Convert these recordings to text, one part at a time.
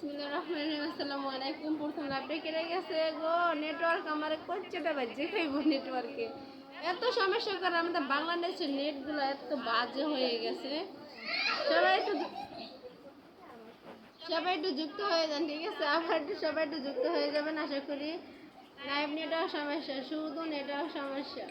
বিসমিল্লাহির রহমানির রহিম। আসসালামু আলাইকুম। প্রথম লাভটা কেটে গেছে গো, নেটওয়ার্ক আমার কোচ্চটা বাজে খাইব নেটওয়ার্কে। এত সমস্যা করে আমাদের বাংলাদেশের নেটগুলো এত বাজে হয়ে গেছে। সবাই একটু যুক্ত হয়ে যান, ঠিক আছে? আবার সবাই একটু যুক্ত হয়ে যাবেন আশা করি। লাইভ নেটওয়ার্ক সমস্যা, শুধু নেটওয়ার্ক সমস্যা।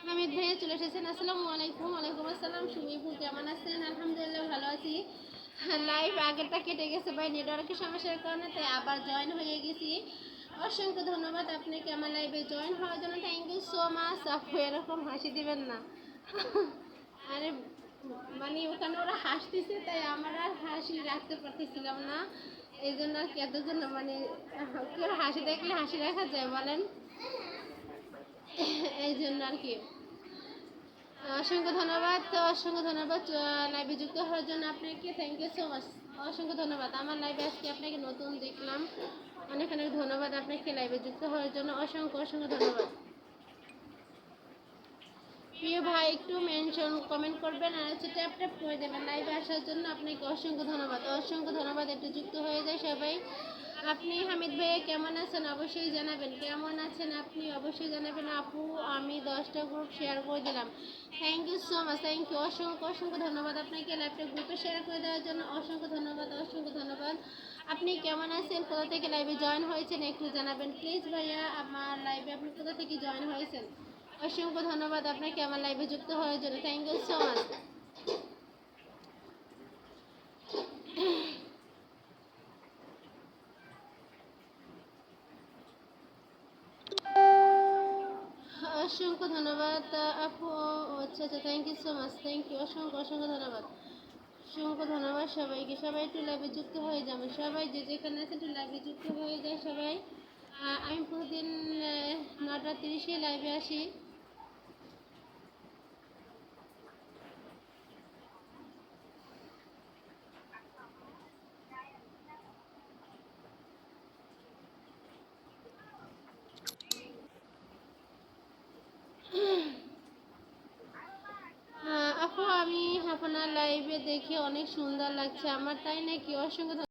হামিদ ভাইয়া চলে এসেছেন। আসসালামু আলাইকুম। ওয়ালাইকুম আসসালাম। সুমিপু কেমন আছেন? আলহামদুলিল্লাহ ভালো আছি। লাইভ আগেরটা কেটে গেছে ভাই নেটওয়ার্কের সমস্যার কারণে, তাই আবার জয়েন হয়ে গেছি। অসংখ্য ধন্যবাদ আপনাকে আমার লাইভে জয়েন হওয়ার জন্য। Thank you so much. আপু এরকম হাসি দিবেন না। আরে মানে ওখানে ওরা হাসতেছে, তাই আমার আর হাসি রাখতে পারতেছিলাম না। এই জন্য আর কি এতজন মানে কেউ হাসি দেখলে হাসি রাখা যায় বলেন? এই জন্য আর কি অসংখ্য ধন্যবাদ। অসংখ্য ধন্যবাদ লাইভে যুক্ত হওয়ার জন্য আপনাকে। Thank you so much. অসংখ্য ধন্যবাদ। আমার লাইভে আজকে আপনাকে নতুন দেখলাম, অনেক অনেক ধন্যবাদ আপনাকে লাইভে যুক্ত হওয়ার জন্য। অসংখ্য অসংখ্য ধন্যবাদ। প্রিয় ভাই একটু মেনশন কমেন্ট করবেন আর হচ্ছে ট্যাপ ট্যাপ করে দেবেন লাইভে আসার জন্য। আপনাকে অসংখ্য ধন্যবাদ। অসংখ্য ধন্যবাদ। একটু যুক্ত হয়ে যায় সবাই। আপনি হামিদ ভাই কেমন আছেন অবশ্যই জানাবেন। কেমন আছেন আপনি অবশ্যই জানাবেন। আপু আমি 10টা গ্রুপ শেয়ার করে দিলাম। Thank you so much. Thank you. অসংখ্য অসংখ্য ধন্যবাদ আপনাকে লাইভটা গ্রুপে শেয়ার করে দেওয়ার জন্য। অসংখ্য ধন্যবাদ। অসংখ্য ধন্যবাদ। আপনি কেমন আছেন, কোথা থেকে লাইভে জয়েন হয়েছেন একটু জানাবেন প্লিজ ভাইয়া। আমার লাইভে আপনি কোথা থেকে জয়েন হয়েছেন? অসংখ্য ধন্যবাদ আপনাকে আমার লাইভে যুক্ত হওয়ার জন্য। Thank you so much. অসংখ্য ধন্যবাদ আপু। আচ্ছা আচ্ছা, thank you so much. Thank you. অসংখ্য অসংখ্য ধন্যবাদ। অসংখ্য ধন্যবাদ সবাইকে। সবাই একটু লাইভে যুক্ত হয়ে যাবে। সবাই যে যেখানে আছে একটু লাইভে যুক্ত হয়ে যায় সবাই। আমি প্রতিদিন 9টা 30-এ লাইভে আসি। আপু আমি আপনার লাইভে দেখে অনেক সুন্দর লাগছে আমার, তাই নাকি? অসংখ্য